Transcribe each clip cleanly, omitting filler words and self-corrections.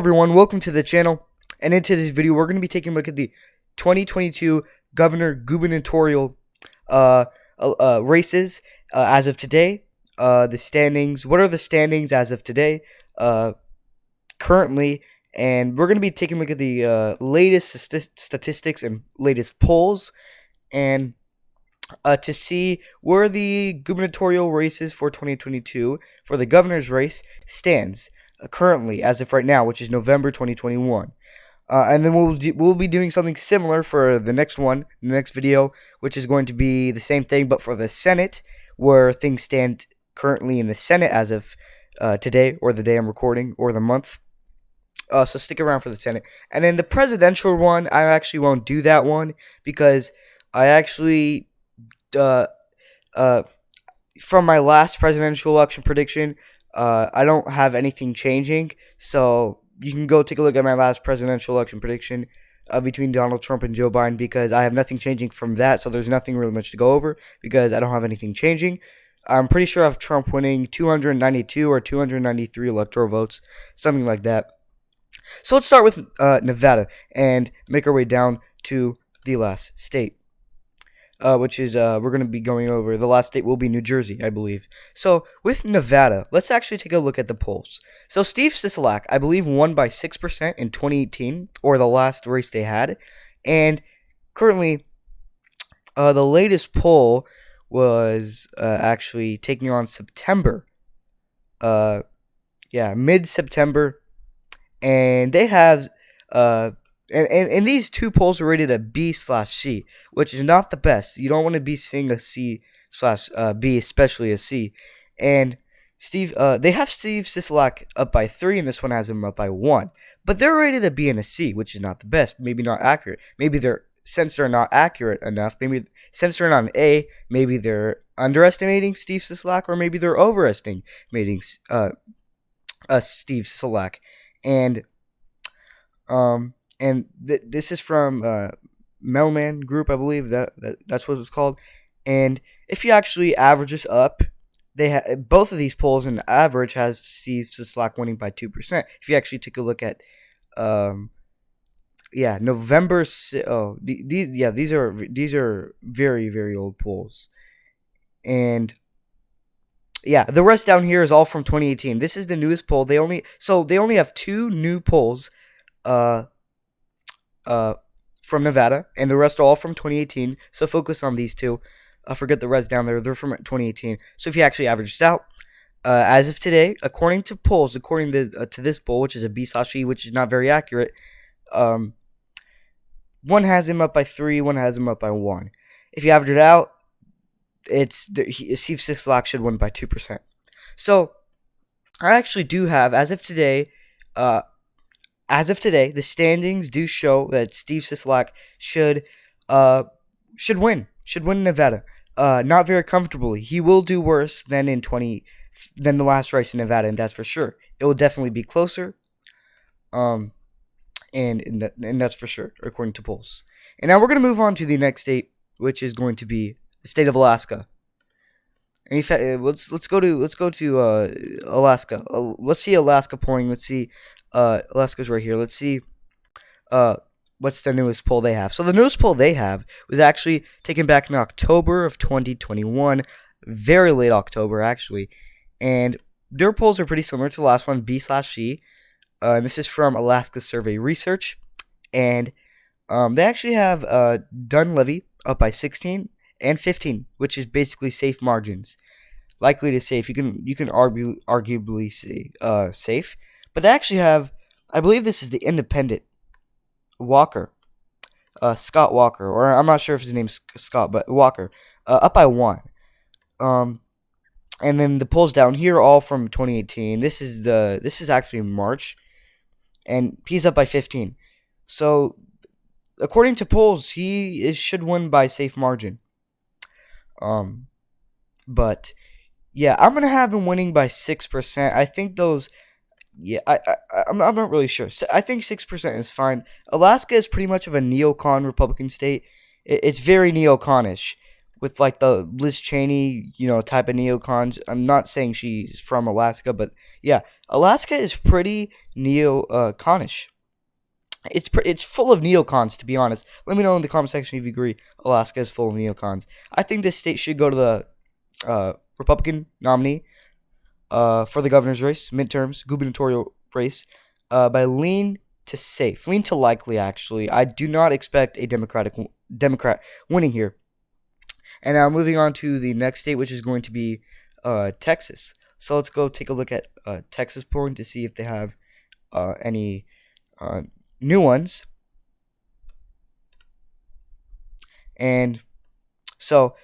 Everyone, welcome to the channel, and into this video we're going to be taking a look at the 2022 Governor Gubernatorial races as of today. The standings, what are the standings as of today currently, and we're going to be taking a look at the latest statistics and latest polls, and to see where the gubernatorial races for 2022 for the governor's race stands currently as of right now, which is November 2021. And then we'll be doing something similar for the next video, which is going to be the same thing, but for the Senate, where things stand currently in the Senate as of today, or the day I'm recording, or the month. So stick around for the Senate. And then the presidential one, I actually won't do that one, because I actually, from my last presidential election prediction, I don't have anything changing, so you can go take a look at my last presidential election prediction between Donald Trump and Joe Biden, because I have nothing changing from that, so there's nothing really much to go over, because I don't have anything changing. I'm pretty sure I have Trump winning 292 or 293 electoral votes, something like that. So let's start with Nevada and make our way down to the last state. Which is, we're going to be going over, the last state will be New Jersey, I believe. So, with Nevada, let's actually take a look at the polls. So, Steve Sisolak, I believe, won by 6% in 2018, or the last race they had. And currently, the latest poll was actually taking on September. Mid-September. And they have, And these two polls are rated a B/C, which is not the best. You don't want to be seeing a C/B, especially a C. And they have Steve Sisolak up by 3, and this one has him up by 1. But they're rated a B and a C, which is not the best. Maybe not accurate. Since they're not accurate enough, since they're not an A, maybe they're underestimating Steve Sisolak, or maybe they're overestimating Steve Sisolak. And this is from Melman Group, I believe that's what it's called. And if you actually average this up, both of these polls in average has Steve Sisolak winning by 2%. If you actually take a look at, November. These are very, very old polls, and the rest down here is all from 2018. This is the newest poll. They only have 2 new polls. From Nevada, and the rest are all from 2018, so focus on these 2. Forget the rest down there, they're from 2018. So if you actually average this out, as of today, according to this poll, which is a B/C, which is not very accurate, one has him up by 3, one has him up by 1. If you average it out, Steve Sisolak should win by 2%. So I actually do have, as of today, the standings do show that Steve Sisolak should win Nevada. Not very comfortably. He will do worse than the last race in Nevada, and that's for sure. It will definitely be closer. And that's for sure, according to polls. And now we're going to move on to the next state, which is going to be the state of Alaska. And in fact, let's go to Alaska. Let's see Alaska polling. Let's see. Alaska's right here. Let's see what's the newest poll they have. So the newest poll they have was actually taken back in October of 2021, very late October actually, and their polls are pretty similar to the last one, B/C. And this is from Alaska Survey Research, and they actually have Dunleavy up by 16 and 15, which is basically safe margins, likely to safe. You can arguably say safe. But they actually have, I believe this is the independent Walker, Scott Walker, or I'm not sure if his name's Scott, but Walker, up by 1. And then the polls down here are all from 2018. This is actually March, and he's up by 15. So according to polls, he should win by safe margin. But yeah, I'm gonna have him winning by 6%. I think those. Yeah, I'm not really sure. So I think 6% is fine. Alaska is pretty much of a neocon Republican state. It's very neoconish, with like the Liz Cheney, type of neocons. I'm not saying she's from Alaska, but yeah, Alaska is pretty neoconish. It's full of neocons, to be honest. Let me know in the comment section if you agree. Alaska is full of neocons. I think this state should go to the Republican nominee for the governor's race, midterms, gubernatorial race, by lean to likely. Actually, I do not expect a Democrat winning here. And now moving on to the next state, which is going to be Texas. So let's go take a look at Texas polling to see if they have any new ones. And so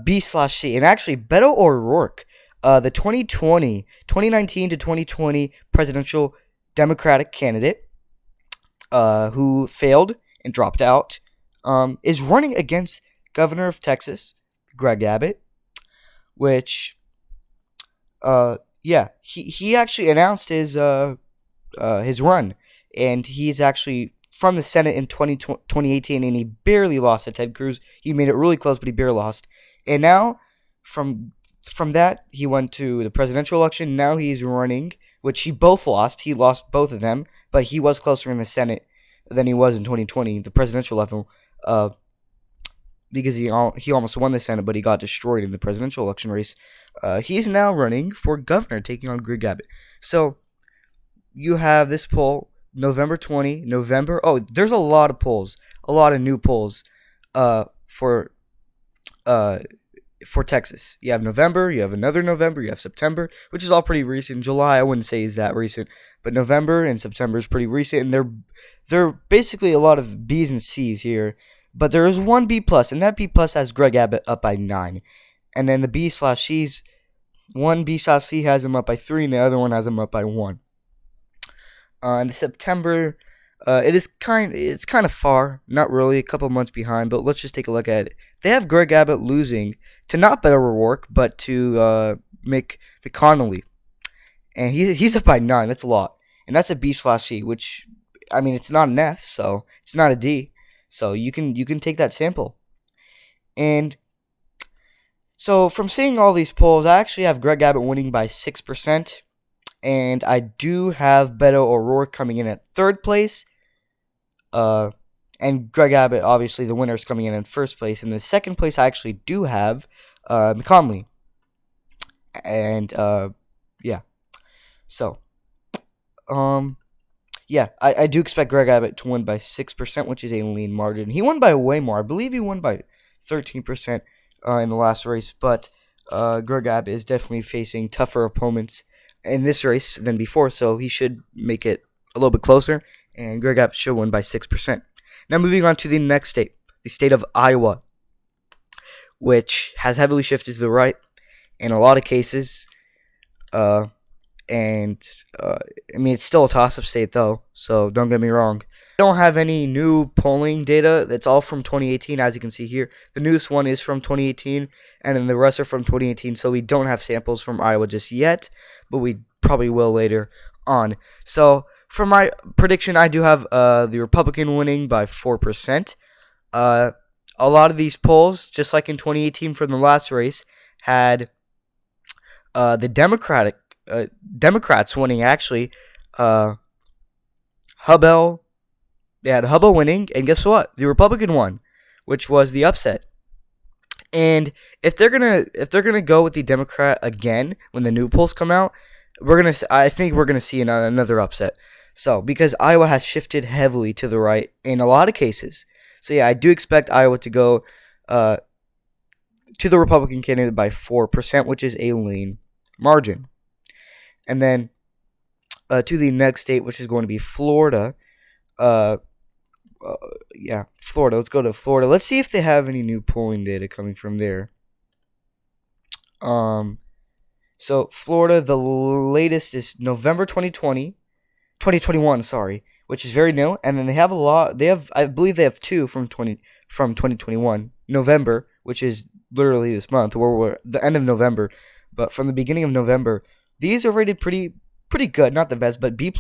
B/C. And actually, Beto O'Rourke, the 2019 to 2020 presidential Democratic candidate who failed and dropped out, is running against Governor of Texas, Greg Abbott, which, he actually announced his run, and he's actually from the Senate in 2018, and he barely lost to Ted Cruz. He made it really close, but he barely lost. And now, from that, he went to the presidential election. Now he's running, which he both lost. He lost both of them, but he was closer in the Senate than he was in 2020, the presidential level. Because he almost won the Senate, but he got destroyed in the presidential election race. He's now running for governor, taking on Greg Abbott. So you have this poll, November 20, November. Oh, there's a lot of polls, a lot of new polls for Texas. You have November, you have another November, you have September, which is all pretty recent. July, I wouldn't say is that recent, but November and September is pretty recent, and they're basically a lot of B's and C's here. But there is one B+, and that B+ has Greg Abbott up by 9. And then the B/C's, one B/C has him up by 3, and the other one has him up by 1. In the September, it's kind of far, not really, a couple months behind, but let's just take a look at it. They have Greg Abbott losing to not Beto O'Rourke, but to Mick McConnell. And he's up by 9, that's a lot. And that's a B/C, which, I mean, it's not an F, so it's not a D. So you can take that sample. And so from seeing all these polls, I actually have Greg Abbott winning by 6%. And I do have Beto O'Rourke coming in at 3rd place. And Greg Abbott, obviously, the winner, is coming in 1st place. In the 2nd place, I actually do have McConnell. And, yeah. So, I do expect Greg Abbott to win by 6%, which is a lean margin. He won by way more. I believe he won by 13% in the last race. But Greg Abbott is definitely facing tougher opponents in this race than before, so he should make it a little bit closer. And Greg Abbott should win by 6%. Now moving on to the next state, the state of Iowa, which has heavily shifted to the right in a lot of cases. It's still a toss-up state, though, so don't get me wrong. I don't have any new polling data. That's all from 2018, as you can see here. The newest one is from 2018, and then the rest are from 2018, so we don't have samples from Iowa just yet, but we probably will later on. So, for my prediction, I do have the Republican winning by 4%. A lot of these polls, just like in 2018 from the last race, had the Democrats winning, actually. They had Hubble winning, and guess what? The Republican won, which was the upset. And if they're gonna go with the Democrat again when the new polls come out, I think we're gonna see another upset. So because Iowa has shifted heavily to the right in a lot of cases, so yeah, I do expect Iowa to go to the Republican candidate by 4%, which is a lean margin. And then to the next state, which is going to be Florida. Florida. Let's go to Florida. Let's see if they have any new polling data coming from there. So Florida, the latest is November 2021, which is very new. And then they have I believe they have 2 from 2021, November, which is literally this month, or we're the end of November. But from the beginning of November, these are rated pretty good, not the best, but B+.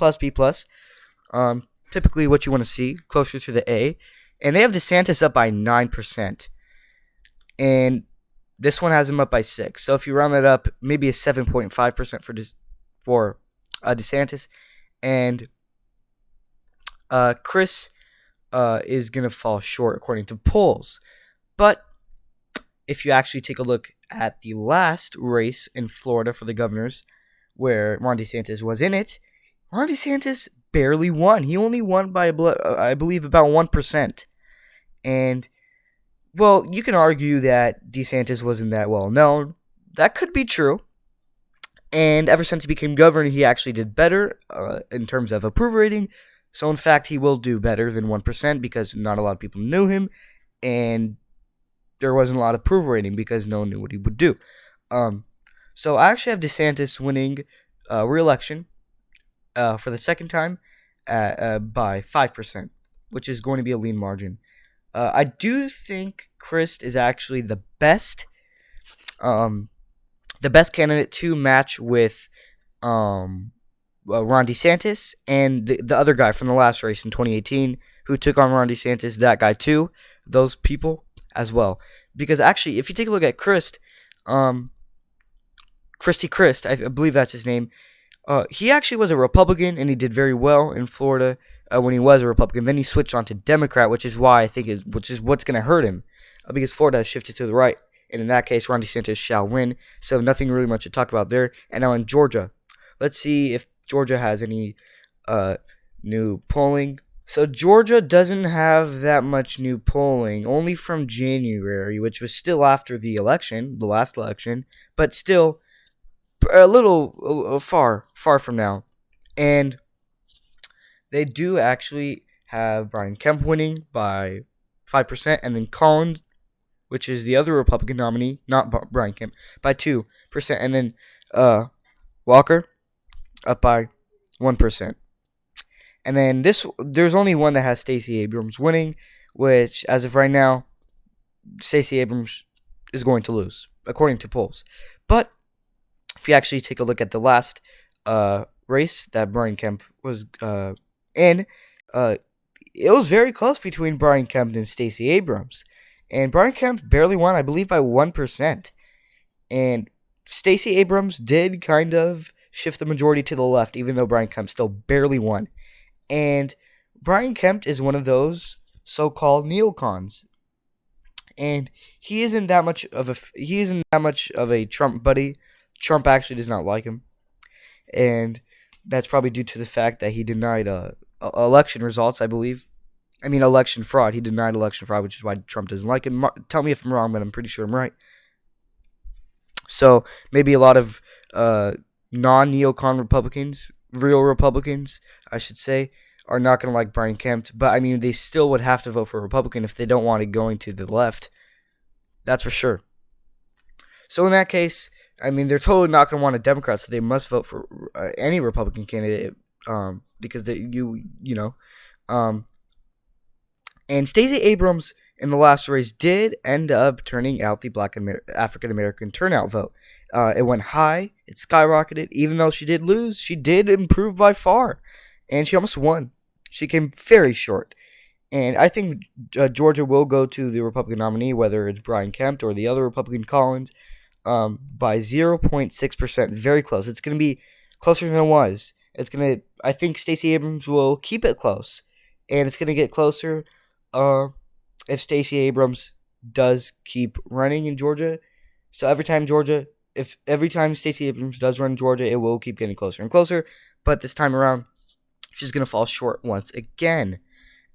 Typically what you want to see, closer to the A. And they have DeSantis up by 9%. And This one has him up by 6. So if you round that up, maybe a 7.5% for DeSantis. And Chris is going to fall short according to polls. But if you actually take a look at the last race in Florida for the governors, where Ron DeSantis was in it, Ron DeSantis barely won. He only won by, I believe, about 1%. And, well, you can argue that DeSantis wasn't that well known. That could be true. And ever since he became governor, he actually did better in terms of approval rating. So, in fact, he will do better than 1% because not a lot of people knew him. And there wasn't a lot of approval rating because no one knew what he would do. So, I actually have DeSantis winning re-election for the second time by 5%, which is going to be a lean margin. I do think Chris is actually the best candidate to match with Ron DeSantis and the other guy from the last race in 2018 who took on Ron DeSantis, that guy too, those people as well. Because actually, if you take a look at Christ, Christy Christ, I believe that's his name, he actually was a Republican and he did very well in Florida when he was a Republican. Then he switched on to Democrat, which is why I think which is what's going to hurt him because Florida has shifted to the right. And in that case, Ron DeSantis shall win. So nothing really much to talk about there. And now in Georgia, let's see if Georgia has any new polling. So Georgia doesn't have that much new polling, only from January, which was still after the election, the last election, but still a little far from now. And they do actually have Brian Kemp winning by 5%, and then Collins, which is the other Republican nominee, not Brian Kemp, by 2%. And then Walker up by 1%. And then there's only one that has Stacey Abrams winning, which, as of right now, Stacey Abrams is going to lose, according to polls. But if you actually take a look at the last race that Brian Kemp was in, it was very close between Brian Kemp and Stacey Abrams. And Brian Kemp barely won, I believe, by 1%. And Stacey Abrams did kind of shift the majority to the left, even though Brian Kemp still barely won. And Brian Kemp is one of those so-called neocons. And he isn't that much of a Trump buddy. Trump actually does not like him. And that's probably due to the fact that he denied election results, I believe. I mean, election fraud. He denied election fraud, which is why Trump doesn't like him. Tell me if I'm wrong, but I'm pretty sure I'm right. So maybe a lot of non-neocon Republicans, real Republicans, I should say, are not going to like Brian Kemp. But, I mean, they still would have to vote for a Republican if they don't want it going to the left. That's for sure. So in that case, I mean, they're totally not going to want a Democrat, so they must vote for any Republican candidate because and Stacey Abrams in the last race did end up turning out the Black African American turnout vote. It went high. It skyrocketed. Even though she did lose, she did improve by far. And she almost won. She came very short. And I think Georgia will go to the Republican nominee, whether it's Brian Kemp or the other Republican Collins, by 0.6%. Very close. It's going to be closer than it was. I think Stacey Abrams will keep it close. And it's going to get closer if Stacey Abrams does keep running in Georgia. So every time Stacey Abrams does run in Georgia, it will keep getting closer and closer. But this time around, she's going to fall short once again.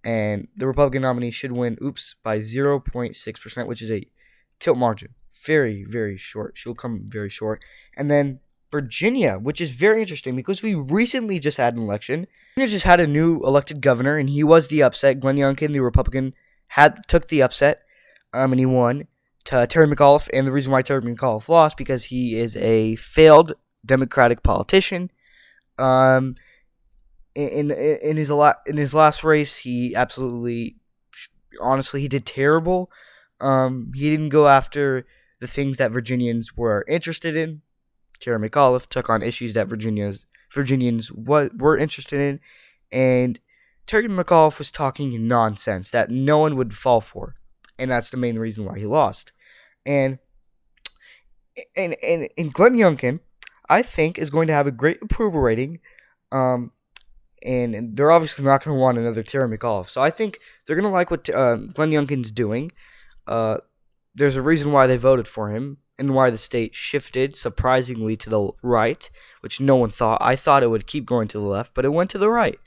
And the Republican nominee should win, by 0.6%, which is a tilt margin. Very, very short. She'll come very short. And then Virginia, which is very interesting because we recently just had an election. Virginia just had a new elected governor, and he was the upset. Glenn Youngkin, the Republican, took the upset, and he won to Terry McAuliffe. And the reason why Terry McAuliffe lost because he is a failed Democratic politician. In his last race, he absolutely, honestly, he did terrible. He didn't go after the things that Virginians were interested in. Terry McAuliffe took on issues that Virginians were interested in, and Terry McAuliffe was talking nonsense that no one would fall for, and that's the main reason why he lost. And And Glenn Youngkin, I think, is going to have a great approval rating. And they're obviously not going to want another Terry McAuliffe. So I think they're going to like what Glenn Youngkin's doing. There's a reason why they voted for him and why the state shifted surprisingly to the right, which no one thought. I thought it would keep going to the left, but it went to the right,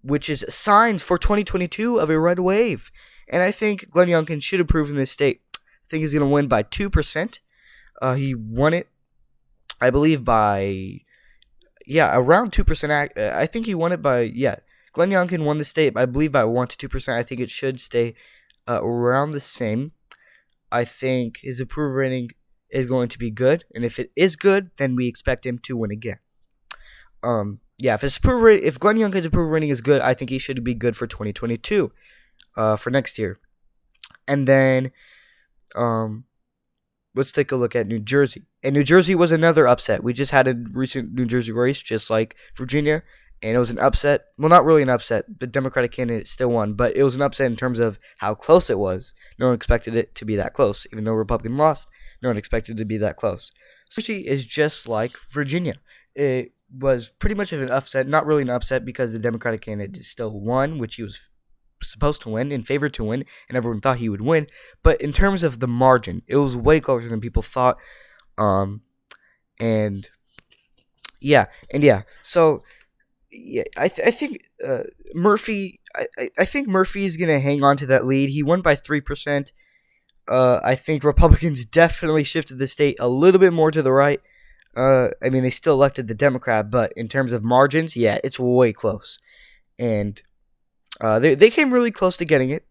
which is signs for 2022 of a red wave. And I think Glenn Youngkin should improve in this state. I think he's going to win by 2%. He won it, I believe, by around 2%. I think he won it by Glenn Youngkin won the state, I believe, by 1 to 2%. I think it should stay around the same. I think his approval rating is going to be good, and if it is good, then we expect him to win again. If Glenn Youngkin's approval rating is good, I think he should be good for 2022, for next year. And then, let's take a look at New Jersey. And New Jersey was another upset. We just had a recent New Jersey race, just like Virginia, and it was an upset. Well, not really an upset. The Democratic candidate still won, but it was an upset in terms of how close it was. No one expected it to be that close. Even though Republican lost, no one expected it to be that close. New Jersey is just like Virginia. It was pretty much of an upset. Not really an upset because the Democratic candidate still won, which he was supposed to win, in favor to win, and everyone thought he would win. But in terms of the margin, it was way closer than people thought. So I think Murphy. I think Murphy is gonna hang on to that lead. He won by 3%. I think Republicans definitely shifted the state a little bit more to the right. They still elected the Democrat, but in terms of margins, it's way close. And they came really close to getting it.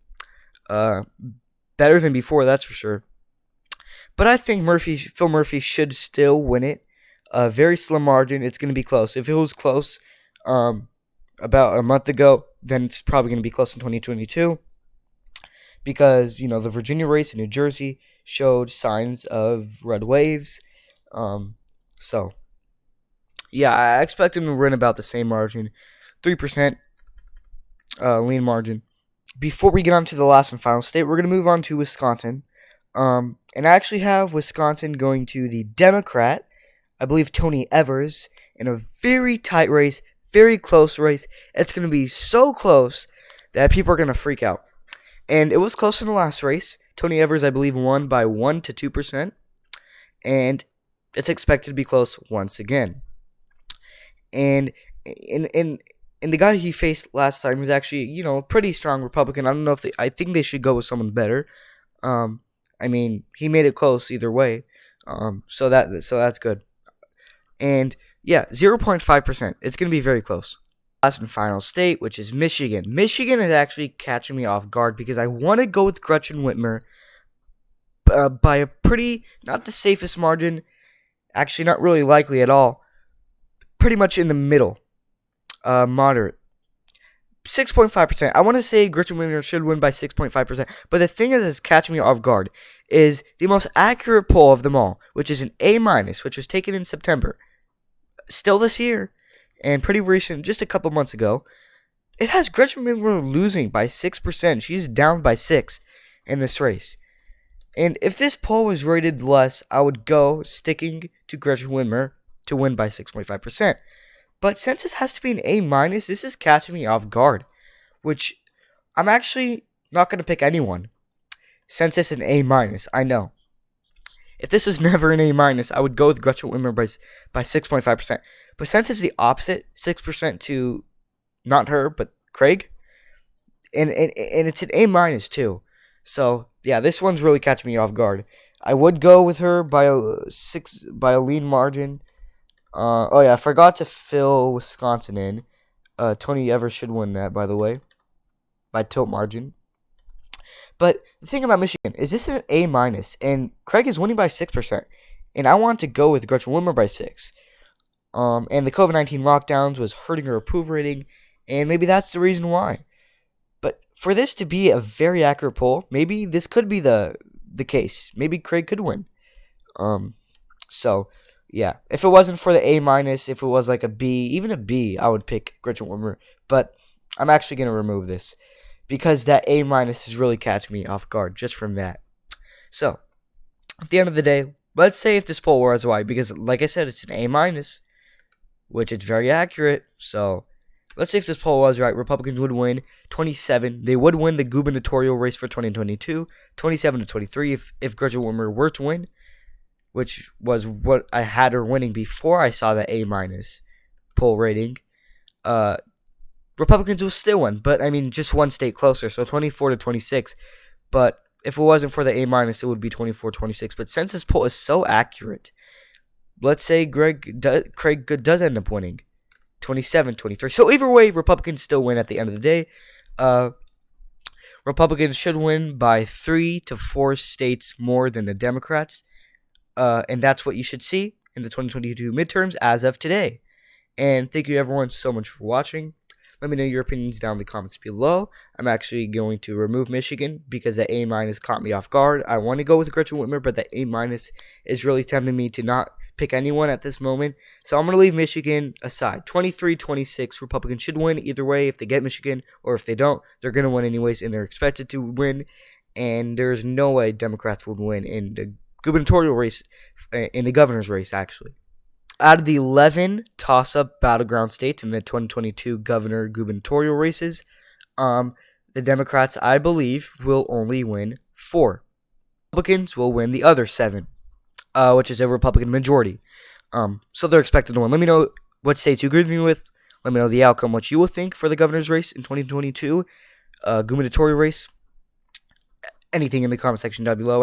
Better than before, that's for sure. But I think Phil Murphy should still win it. A very slim margin. It's going to be close. If it was close about a month ago, then it's probably going to be close in 2022. Because, the Virginia race in New Jersey showed signs of red waves. I expect him to win about the same margin. 3%. Lean margin. Before we get on to the last and final state, we're going to move on to Wisconsin. And I actually have Wisconsin going to the Democrat, I believe Tony Evers, in a very tight race, very close race. It's going to be so close that people are going to freak out. And it was close in the last race. Tony Evers, I believe, won by 1 to 2%. And it's expected to be close once again. And the guy he faced last time was actually, a pretty strong Republican. I don't know I think they should go with someone better. He made it close either way. So that's good. And 0.5%. It's going to be very close. Last and final state, which is Michigan. Michigan is actually catching me off guard because I want to go with Gretchen Whitmer by a pretty, not the safest margin, actually not really likely at all, pretty much in the middle. Moderate. 6.5%. I want to say Gretchen Whitmer should win by 6.5%. But the thing that is catching me off guard is the most accurate poll of them all, which is an A-, which was taken in September. Still this year, and pretty recent, just a couple months ago. It has Gretchen Whitmer losing by 6%. She's down by 6 in this race. And if this poll was rated less, I would go sticking to Gretchen Whitmer to win by 6.5%. But since this has to be an A-, this is catching me off guard, which I'm actually not going to pick anyone. Since it's an A-, I know. If this was never an A-, I would go with Gretchen Whitmer by 6.5%. But since it's the opposite, 6% to not her, but Craig, and it's an A- too. So this one's really catching me off guard. I would go with her by a lean margin. I forgot to fill Wisconsin in. Tony Evers should win that, by the way, by tilt margin. But the thing about Michigan is this is an A-, and Craig is winning by 6%, and I want to go with Gretchen Whitmer by 6. And the COVID-19 lockdowns was hurting her approval rating, and maybe that's the reason why. But for this to be a very accurate poll, maybe this could be the case. Maybe Craig could win. If it wasn't for the A-, if it was like a B, even a B, I would pick Gretchen Whitmer. But I'm actually going to remove this because that A- is really catching me off guard just from that. So, at the end of the day, let's say if this poll was right, because like I said, it's an A minus, which is very accurate. So let's say if this poll was right, Republicans would win 27. They would win the gubernatorial race for 2022, 27 to 23 if Gretchen Whitmer were to win, which was what I had her winning before I saw the A minus poll rating. Republicans will still win, but I mean just one state closer, so 24 to 26. But if it wasn't for the A minus, it would be 24-26. But since this poll is so accurate, let's say Craig does end up winning 27-23. So either way, Republicans still win at the end of the day. Republicans should win by 3 to 4 states more than the Democrats. And that's what you should see in the 2022 midterms as of today. And thank you everyone so much for watching. Let me know your opinions down in the comments below. I'm actually going to remove Michigan because the A minus caught me off guard. I want to go with Gretchen Whitmer, but the A minus is really tempting me to not pick anyone at this moment. So I'm going to leave Michigan aside. 23-26, Republicans should win either way if they get Michigan, or if they don't, they're going to win anyways, and they're expected to win. And there's no way Democrats would win in the gubernatorial race, in the governor's race, actually. Out of the 11 toss-up battleground states in the 2022 governor gubernatorial races, the Democrats, I believe, will only win 4. Republicans will win the other 7, which is a Republican majority. So they're expected to win. Let me know what states you agree with me with. Let me know the outcome, what you will think for the governor's race in 2022 gubernatorial race. Anything in the comment section down below.